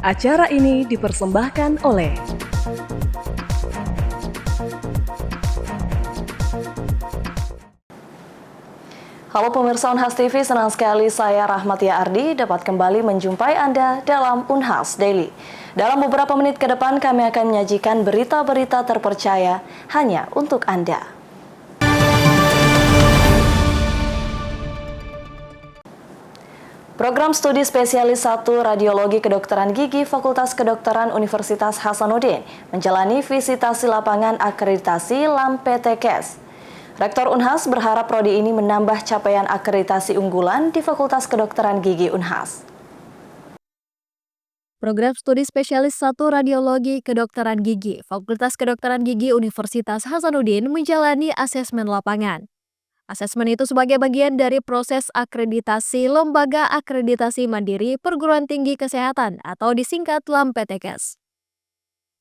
Acara ini dipersembahkan oleh Halo pemirsa Unhas TV, senang sekali saya Rahmatia Ardi dapat kembali menjumpai Anda dalam Unhas Daily. Dalam beberapa menit ke depan kami akan menyajikan berita-berita terpercaya hanya untuk Anda. Program Studi Spesialis 1 Radiologi Kedokteran Gigi Fakultas Kedokteran Universitas Hasanuddin menjalani visitasi lapangan akreditasi LAMPTKes. Rektor Unhas berharap prodi ini menambah capaian akreditasi unggulan di Fakultas Kedokteran Gigi Unhas. Program Studi Spesialis 1 Radiologi Kedokteran Gigi Fakultas Kedokteran Gigi Universitas Hasanuddin menjalani asesmen lapangan. Asesmen itu sebagai bagian dari proses akreditasi Lembaga Akreditasi Mandiri Perguruan Tinggi Kesehatan atau disingkat LAMPTKes.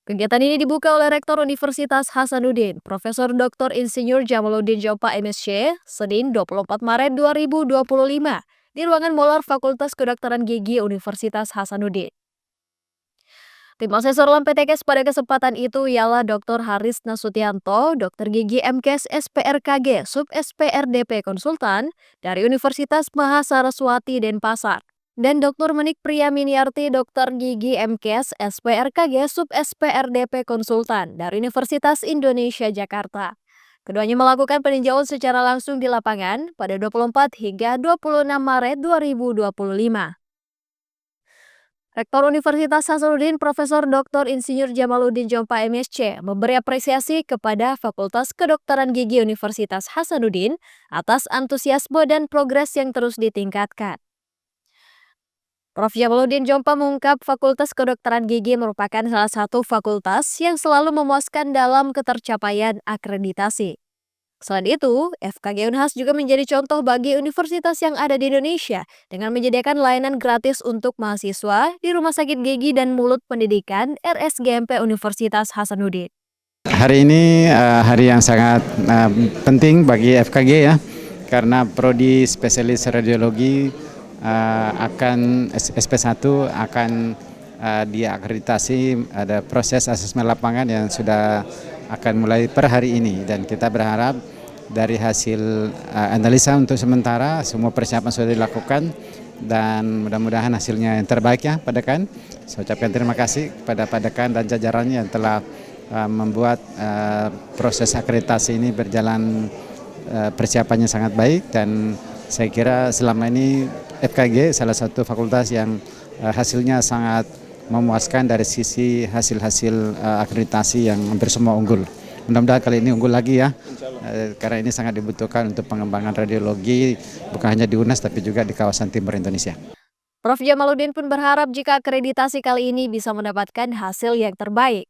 Kegiatan ini dibuka oleh Rektor Universitas Hasanuddin, Profesor Dr. Insinyur Jamaluddin Jompa MSc, Senin 24 Maret 2025 di ruangan Molar Fakultas Kedokteran Gigi Universitas Hasanuddin. Tim asesor LAMPTKes pada kesempatan itu ialah Dr. Haris Nasutionto, Dr. Gigi MKes SPRKG Sub SPRDP Konsultan dari Universitas Mahasaraswati Denpasar, dan Dr. Menik Priyaminiarti, Dr. Gigi MKes SPRKG Sub SPRDP Konsultan dari Universitas Indonesia Jakarta. Keduanya melakukan peninjauan secara langsung di lapangan pada 24 hingga 26 Maret 2025. Rektor Universitas Hasanuddin Profesor Dr. Insinyur Jamaluddin Jompa MSc memberi apresiasi kepada Fakultas Kedokteran Gigi Universitas Hasanuddin atas antusiasme dan progres yang terus ditingkatkan. Prof. Jamaluddin Jompa mengungkap Fakultas Kedokteran Gigi merupakan salah satu fakultas yang selalu memuaskan dalam ketercapaian akreditasi. Selain itu, FKG Unhas juga menjadi contoh bagi universitas yang ada di Indonesia dengan menyediakan layanan gratis untuk mahasiswa di Rumah Sakit Gigi dan Mulut Pendidikan RSGMP Universitas Hasanuddin. Hari ini hari yang sangat penting bagi FKG ya, karena Prodi Spesialis Radiologi akan SP1 akan diakreditasi. Ada proses asesmen lapangan yang sudah akan mulai per hari ini, dan kita berharap dari hasil analisa untuk sementara semua persiapan sudah dilakukan dan mudah-mudahan hasilnya yang terbaik ya Padekan. Saya ucapkan terima kasih kepada Padekan dan jajarannya yang telah membuat proses akreditasi ini berjalan, persiapannya sangat baik, dan saya kira selama ini FKG salah satu fakultas yang hasilnya sangat memuaskan dari sisi hasil-hasil akreditasi yang hampir semua unggul. Mudah-mudahan kali ini unggul lagi ya, karena ini sangat dibutuhkan untuk pengembangan radiologi bukan hanya di UNAS tapi juga di kawasan timur Indonesia. Prof. Jamaluddin pun berharap jika akreditasi kali ini bisa mendapatkan hasil yang terbaik.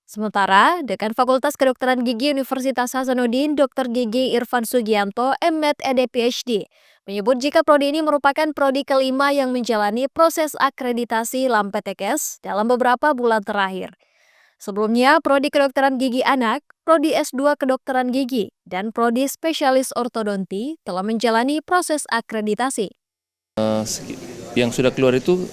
Sementara, Dekan Fakultas Kedokteran Gigi Universitas Hasanuddin, Dr. Gigi Irfan Sugianto, M.Med. Ed. PhD, menyebut jika prodi ini merupakan prodi kelima yang menjalani proses akreditasi LAMPTKes dalam beberapa bulan terakhir. Sebelumnya, Prodi Kedokteran Gigi Anak, Prodi S2 Kedokteran Gigi, dan Prodi Spesialis Ortodonti telah menjalani proses akreditasi. Yang sudah keluar itu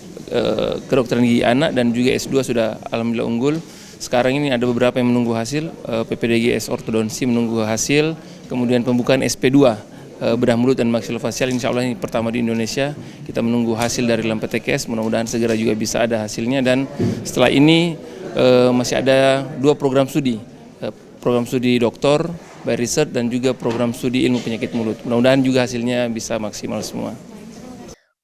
Kedokteran Gigi Anak dan juga S2 sudah alhamdulillah unggul. Sekarang ini ada beberapa yang menunggu hasil, PPDGS Ortodonsi menunggu hasil, kemudian pembukaan SP2 bedah mulut dan maksilofacial, insya Allah ini pertama di Indonesia. Kita menunggu hasil dari LAMPTKes, mudah-mudahan segera juga bisa ada hasilnya, dan setelah ini masih ada 2 program studi doktor by research dan juga program studi ilmu penyakit mulut. Mudah-mudahan juga hasilnya bisa maksimal semua.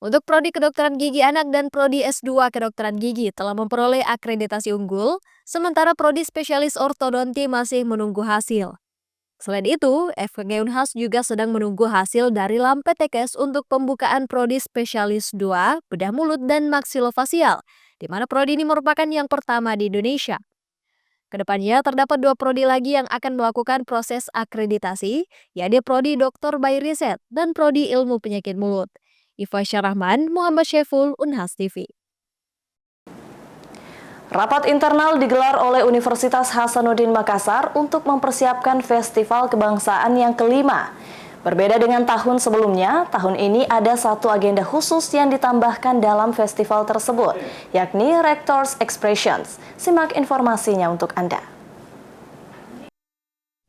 Untuk Prodi Kedokteran Gigi Anak dan Prodi S2 Kedokteran Gigi telah memperoleh akreditasi unggul, sementara Prodi Spesialis Ortodonti masih menunggu hasil. Selain itu, FKG Unhas juga sedang menunggu hasil dari LAMPTKes untuk pembukaan Prodi Spesialis 2 Bedah Mulut dan Maksilofacial, di mana prodi ini merupakan yang pertama di Indonesia. Kedepannya terdapat 2 prodi lagi yang akan melakukan proses akreditasi, yaitu Prodi Doktor by Riset dan Prodi Ilmu Penyakit Mulut. Iva Syarahman, Muhammad Syeful, Unhas TV. Rapat internal digelar oleh Universitas Hasanuddin Makassar untuk mempersiapkan Festival Kebangsaan yang kelima. Berbeda dengan tahun sebelumnya, tahun ini ada satu agenda khusus yang ditambahkan dalam festival tersebut, yakni Rectors Expressions. Simak informasinya untuk Anda.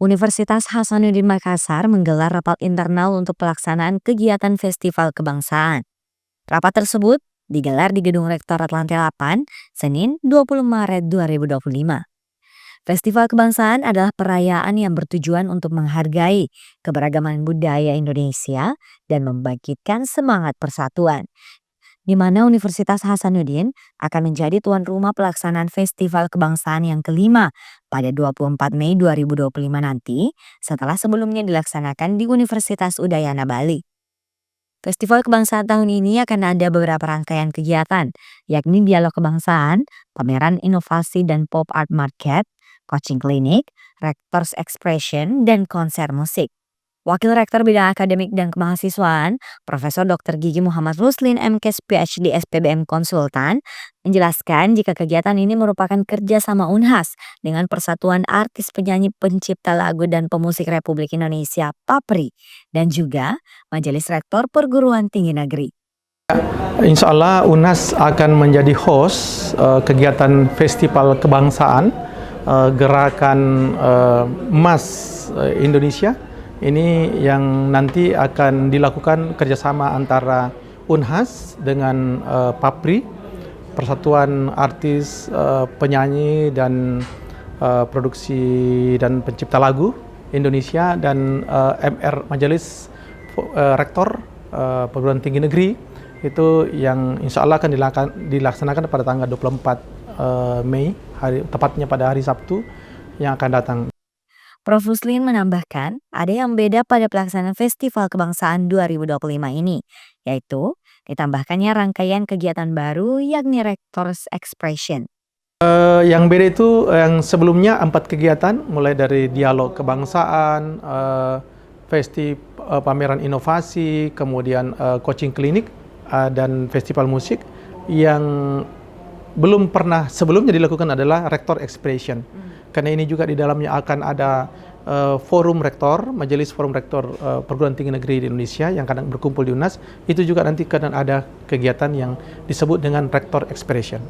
Universitas Hasanuddin Makassar menggelar rapat internal untuk pelaksanaan kegiatan Festival Kebangsaan. Rapat tersebut digelar di Gedung Rektorat Lantai 8, Senin 20 Maret 2025. Festival Kebangsaan adalah perayaan yang bertujuan untuk menghargai keberagaman budaya Indonesia dan membangkitkan semangat persatuan, di mana Universitas Hasanuddin akan menjadi tuan rumah pelaksanaan Festival Kebangsaan yang kelima pada 24 Mei 2025 nanti, setelah sebelumnya dilaksanakan di Universitas Udayana Bali. Festival Kebangsaan tahun ini akan ada beberapa rangkaian kegiatan, yakni dialog kebangsaan, pameran inovasi dan pop art market, coaching klinik, Rectors Expression, dan konser musik. Wakil Rektor Bidang Akademik dan Kemahasiswaan, Profesor Dr. Gigi Muhammad Ruslin MKes PhD SPBM Konsultan, menjelaskan jika kegiatan ini merupakan kerjasama Unhas dengan Persatuan Artis Penyanyi Pencipta Lagu dan Pemusik Republik Indonesia (PAPRI) dan juga Majelis Rektor Perguruan Tinggi Negeri. Insya Allah UNHAS akan menjadi host kegiatan Festival Kebangsaan Gerakan Emas Indonesia. Ini yang nanti akan dilakukan kerjasama antara UNHAS dengan PAPRI, Persatuan Artis Penyanyi dan Produksi dan Pencipta Lagu Indonesia, dan MR Majelis Rektor Perguruan Tinggi Negeri, itu yang insya Allah akan dilaksanakan pada tanggal 24 Mei, tepatnya pada hari Sabtu yang akan datang. Prof. Ruslin menambahkan, ada yang beda pada pelaksanaan Festival Kebangsaan 2025 ini, yaitu ditambahkannya rangkaian kegiatan baru yakni Rectors Expression. Yang beda itu yang sebelumnya 4 kegiatan, mulai dari dialog kebangsaan, pameran inovasi, kemudian coaching klinik, dan festival musik. Yang belum pernah sebelumnya dilakukan adalah Rector Expression. Karena ini juga di dalamnya akan ada forum rektor, majelis forum rektor perguruan tinggi negeri di Indonesia yang kadang berkumpul di UNHAS. Itu juga nanti kadang ada kegiatan yang disebut dengan Rector Expression.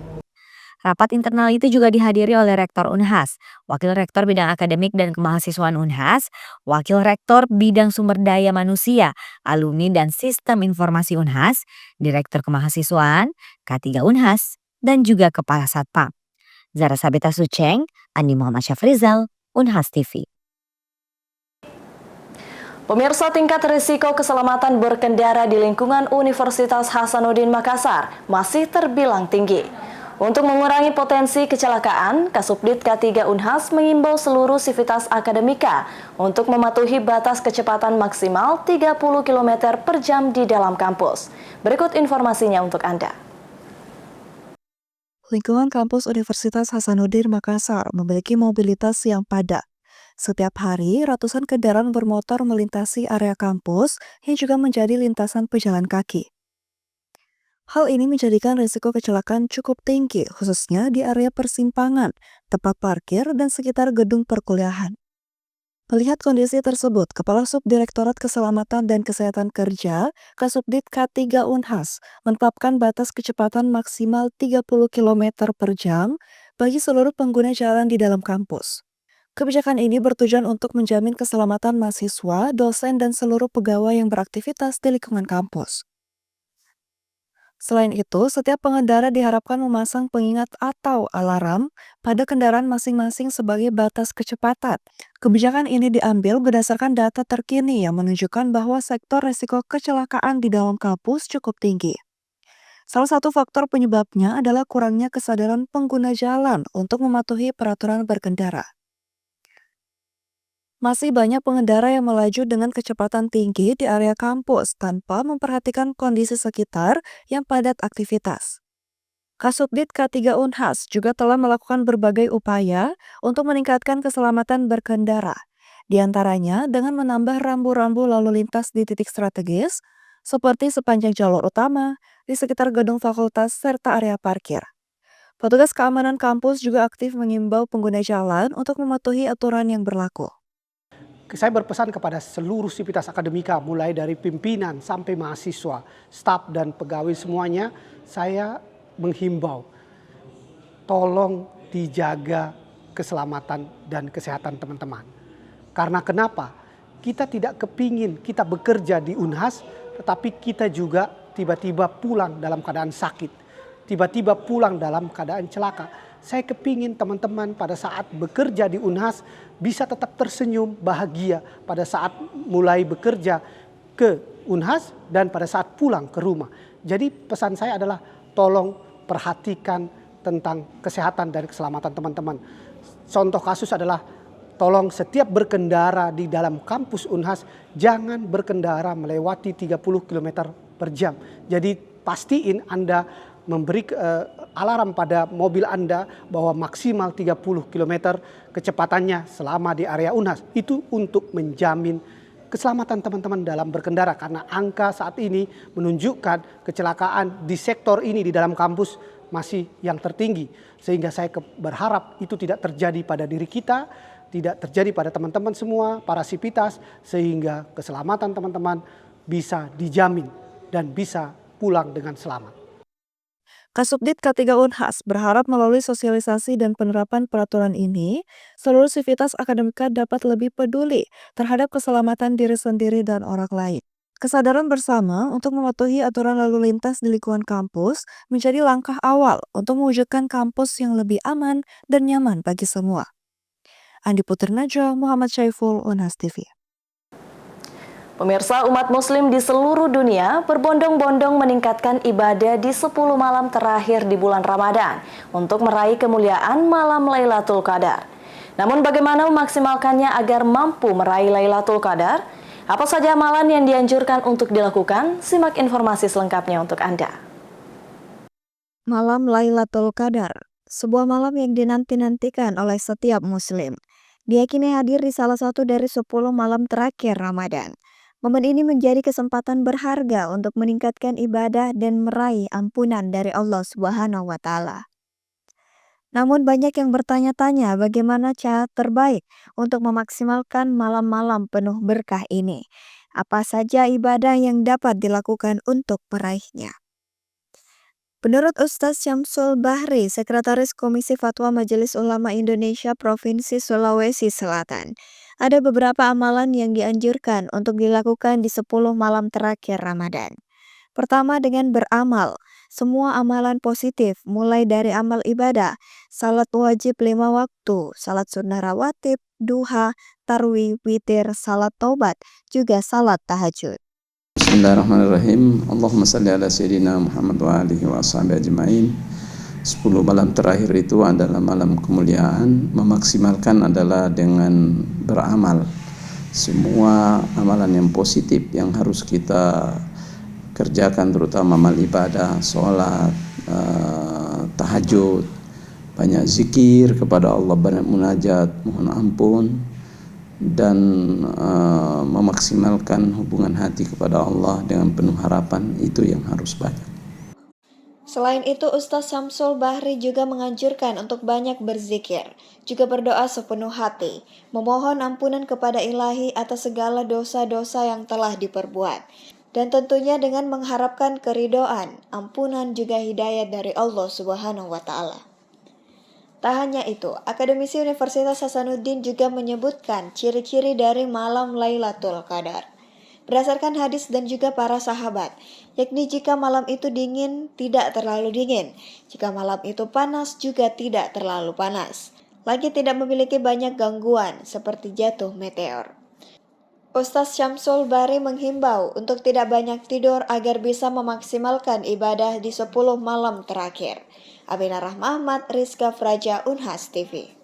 Rapat internal itu juga dihadiri oleh Rektor Unhas, Wakil Rektor Bidang Akademik dan Kemahasiswaan Unhas, Wakil Rektor Bidang Sumber Daya Manusia, Alumni dan Sistem Informasi Unhas, Direktur Kemahasiswaan, K3 Unhas, dan juga Kepala Satpam. Zara Sabita Suceng, Andi Muhammad Syafrizal, Unhas TV. Pemirsa, tingkat risiko keselamatan berkendara di lingkungan Universitas Hasanuddin Makassar masih terbilang tinggi. Untuk mengurangi potensi kecelakaan, Kasubdit K3 Unhas mengimbau seluruh sivitas akademika untuk mematuhi batas kecepatan maksimal 30 km per jam di dalam kampus. Berikut informasinya untuk Anda. Lingkungan kampus Universitas Hasanuddin Makassar memiliki mobilitas yang padat. Setiap hari, ratusan kendaraan bermotor melintasi area kampus yang juga menjadi lintasan pejalan kaki. Hal ini menjadikan risiko kecelakaan cukup tinggi, khususnya di area persimpangan, tempat parkir, dan sekitar gedung perkuliahan. Melihat kondisi tersebut, Kepala Subdirektorat Keselamatan dan Kesehatan Kerja, Kasubdit K3 Unhas, menetapkan batas kecepatan maksimal 30 km per jam bagi seluruh pengguna jalan di dalam kampus. Kebijakan ini bertujuan untuk menjamin keselamatan mahasiswa, dosen, dan seluruh pegawai yang beraktivitas di lingkungan kampus. Selain itu, setiap pengendara diharapkan memasang pengingat atau alarm pada kendaraan masing-masing sebagai batas kecepatan. Kebijakan ini diambil berdasarkan data terkini yang menunjukkan bahwa sektor risiko kecelakaan di dalam kampus cukup tinggi. Salah satu faktor penyebabnya adalah kurangnya kesadaran pengguna jalan untuk mematuhi peraturan berkendara. Masih banyak pengendara yang melaju dengan kecepatan tinggi di area kampus tanpa memperhatikan kondisi sekitar yang padat aktivitas. Kasubdit K3 Unhas juga telah melakukan berbagai upaya untuk meningkatkan keselamatan berkendara, di antaranya dengan menambah rambu-rambu lalu lintas di titik strategis, seperti sepanjang jalur utama, di sekitar gedung fakultas, serta area parkir. Petugas keamanan kampus juga aktif mengimbau pengguna jalan untuk mematuhi aturan yang berlaku. Saya berpesan kepada seluruh sivitas akademika, mulai dari pimpinan sampai mahasiswa, staf dan pegawai semuanya, saya menghimbau, tolong dijaga keselamatan dan kesehatan teman-teman. Karena kenapa? Kita tidak kepingin kita bekerja di Unhas, tetapi kita juga tiba-tiba pulang dalam keadaan sakit, tiba-tiba pulang dalam keadaan celaka. Saya kepingin teman-teman pada saat bekerja di Unhas bisa tetap tersenyum, bahagia pada saat mulai bekerja ke Unhas dan pada saat pulang ke rumah. Jadi pesan saya adalah tolong perhatikan tentang kesehatan dan keselamatan teman-teman. Contoh kasus adalah tolong setiap berkendara di dalam kampus Unhas jangan berkendara melewati 30 km per jam. Jadi pastiin Anda memberi alarm pada mobil Anda bahwa maksimal 30 km kecepatannya selama di area Unhas. Itu untuk menjamin keselamatan teman-teman dalam berkendara, karena angka saat ini menunjukkan kecelakaan di sektor ini di dalam kampus masih yang tertinggi. Sehingga saya berharap itu tidak terjadi pada diri kita, tidak terjadi pada teman-teman semua, para sivitas, sehingga keselamatan teman-teman bisa dijamin dan bisa pulang dengan selamat. Kasubdit K3 Unhas berharap melalui sosialisasi dan penerapan peraturan ini, seluruh sivitas akademika dapat lebih peduli terhadap keselamatan diri sendiri dan orang lain. Kesadaran bersama untuk mematuhi aturan lalu lintas di lingkungan kampus menjadi langkah awal untuk mewujudkan kampus yang lebih aman dan nyaman bagi semua. Andi Puternajwa, Muhammad Syaiful, Unhas TV. Pemirsa, umat muslim di seluruh dunia berbondong-bondong meningkatkan ibadah di 10 malam terakhir di bulan Ramadan untuk meraih kemuliaan malam Lailatul Qadar. Namun bagaimana memaksimalkannya agar mampu meraih Lailatul Qadar? Apa saja amalan yang dianjurkan untuk dilakukan? Simak informasi selengkapnya untuk Anda. Malam Lailatul Qadar, sebuah malam yang dinanti-nantikan oleh setiap muslim. Diyakini hadir di salah satu dari 10 malam terakhir Ramadan. Momen ini menjadi kesempatan berharga untuk meningkatkan ibadah dan meraih ampunan dari Allah Subhanahu wa Ta'ala. Namun banyak yang bertanya-tanya bagaimana cara terbaik untuk memaksimalkan malam-malam penuh berkah ini. Apa saja ibadah yang dapat dilakukan untuk meraihnya? Menurut Ustaz Syamsul Bahri, Sekretaris Komisi Fatwa Majelis Ulama Indonesia Provinsi Sulawesi Selatan, ada beberapa amalan yang dianjurkan untuk dilakukan di 10 malam terakhir Ramadan. Pertama, dengan beramal. Semua amalan positif, mulai dari amal ibadah, salat wajib 5 waktu, salat sunnah rawatib, duha, tarwih, witir, salat taubat, juga salat tahajud. Bismillahirrahmanirrahim. Allahumma salli ala sayyidina Muhammad wa alihi wa ashabihi ajma'in. 10 malam terakhir itu adalah malam kemuliaan. Memaksimalkan adalah dengan beramal. Semua amalan yang positif yang harus kita kerjakan, terutama amal ibadah, sholat, tahajud, banyak zikir kepada Allah, banyak munajat, mohon ampun, dan memaksimalkan hubungan hati kepada Allah dengan penuh harapan, itu yang harus banyak. Selain itu, Ustaz Syamsul Bahri juga menganjurkan untuk banyak berzikir, juga berdoa sepenuh hati, memohon ampunan kepada Ilahi atas segala dosa-dosa yang telah diperbuat, dan tentunya dengan mengharapkan keridhaan, ampunan juga hidayah dari Allah Subhanahu wa Ta'ala. Tak hanya itu, akademisi Universitas Hasanuddin juga menyebutkan ciri-ciri dari malam Lailatul Qadar. Berdasarkan hadis dan juga para sahabat, yakni jika malam itu dingin, tidak terlalu dingin. Jika malam itu panas, juga tidak terlalu panas. Lagi tidak memiliki banyak gangguan, seperti jatuh meteor. Ustaz Syamsul Bahri menghimbau untuk tidak banyak tidur agar bisa memaksimalkan ibadah di 10 malam terakhir. Aminah Rahmahmat, Rizka Fraja, Unhas TV.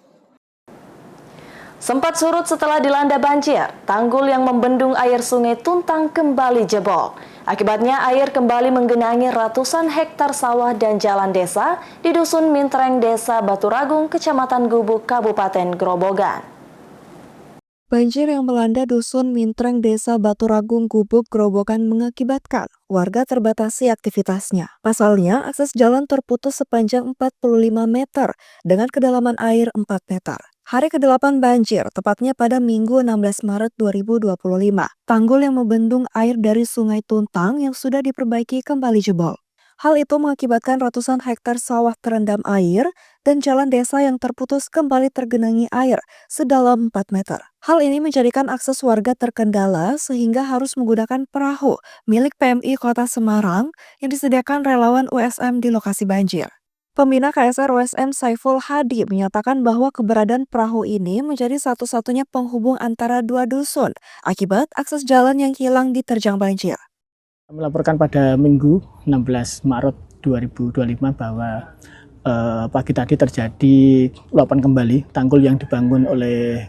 Sempat surut setelah dilanda banjir, tanggul yang membendung air sungai Tuntang kembali jebol. Akibatnya air kembali menggenangi ratusan hektar sawah dan jalan desa di Dusun Mintreng, Desa Baturagung, Kecamatan Gubuk, Kabupaten Grobogan. Banjir yang melanda Dusun Mintreng, Desa Baturagung, Gubuk, Grobogan mengakibatkan warga terbatasi aktivitasnya. Pasalnya, akses jalan terputus sepanjang 45 meter dengan kedalaman air 4 meter. Hari ke-8 banjir, tepatnya pada Minggu 16 Maret 2025. Tanggul yang membendung air dari Sungai Tuntang yang sudah diperbaiki kembali jebol. Hal itu mengakibatkan ratusan hektar sawah terendam air dan jalan desa yang terputus kembali tergenangi air sedalam 4 meter. Hal ini menjadikan akses warga terkendala sehingga harus menggunakan perahu milik PMI Kota Semarang yang disediakan relawan USM di lokasi banjir. Pembina KSR USM Saiful Hadi menyatakan bahwa keberadaan perahu ini menjadi satu-satunya penghubung antara dua dusun akibat akses jalan yang hilang diterjang banjir. Melaporkan pada Minggu 16 Maret 2025 bahwa pagi tadi terjadi luapan kembali tanggul yang dibangun oleh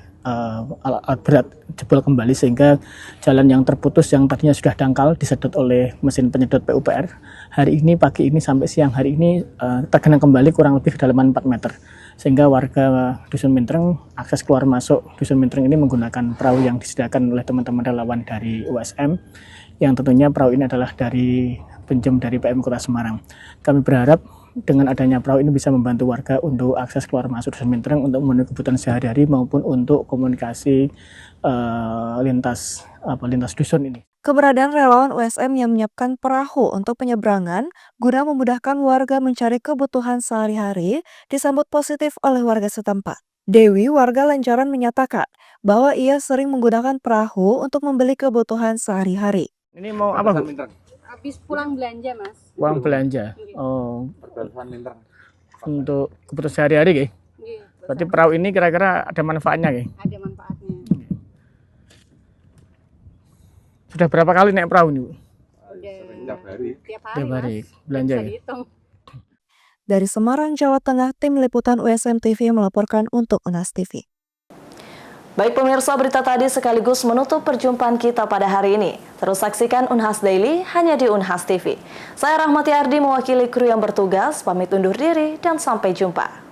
alat berat jebol kembali sehingga jalan yang terputus yang tadinya sudah dangkal disedot oleh mesin penyedot PUPR. Hari ini pagi ini sampai siang hari ini tergenang kembali kurang lebih kedalaman 4 meter. Sehingga warga Dusun Mintreng akses keluar masuk Dusun Mintreng ini menggunakan perahu yang disediakan oleh teman-teman relawan dari USM yang tentunya perahu ini adalah dari pinjam dari PM Kota Semarang. Kami berharap dengan adanya perahu ini bisa membantu warga untuk akses keluar masuk Dusun Mintreng untuk memenuhi kebutuhan sehari-hari maupun untuk komunikasi lintas dusun ini. Keberadaan relawan USM yang menyiapkan perahu untuk penyeberangan guna memudahkan warga mencari kebutuhan sehari-hari disambut positif oleh warga setempat. Dewi, warga Lancaran, menyatakan bahwa ia sering menggunakan perahu untuk membeli kebutuhan sehari-hari. Ini mau apa, Bu? Habis pulang belanja, Mas. Pulang belanja. Oh. Untuk kebutuhan sehari-hari, nggih? Nggih. Berarti perahu ini kira-kira ada manfaatnya, nggih? Ada manfaatnya. Sudah berapa kali naik perahu ini, Bu? Tiap Tiap hari. Belanja, nggih? Dari Semarang, Jawa Tengah, tim liputan USM TV melaporkan untuk UNAS TV. Baik pemirsa, berita tadi sekaligus menutup perjumpaan kita pada hari ini. Terus saksikan Unhas Daily hanya di Unhas TV. Saya Rahmati Ardi mewakili kru yang bertugas, pamit undur diri dan sampai jumpa.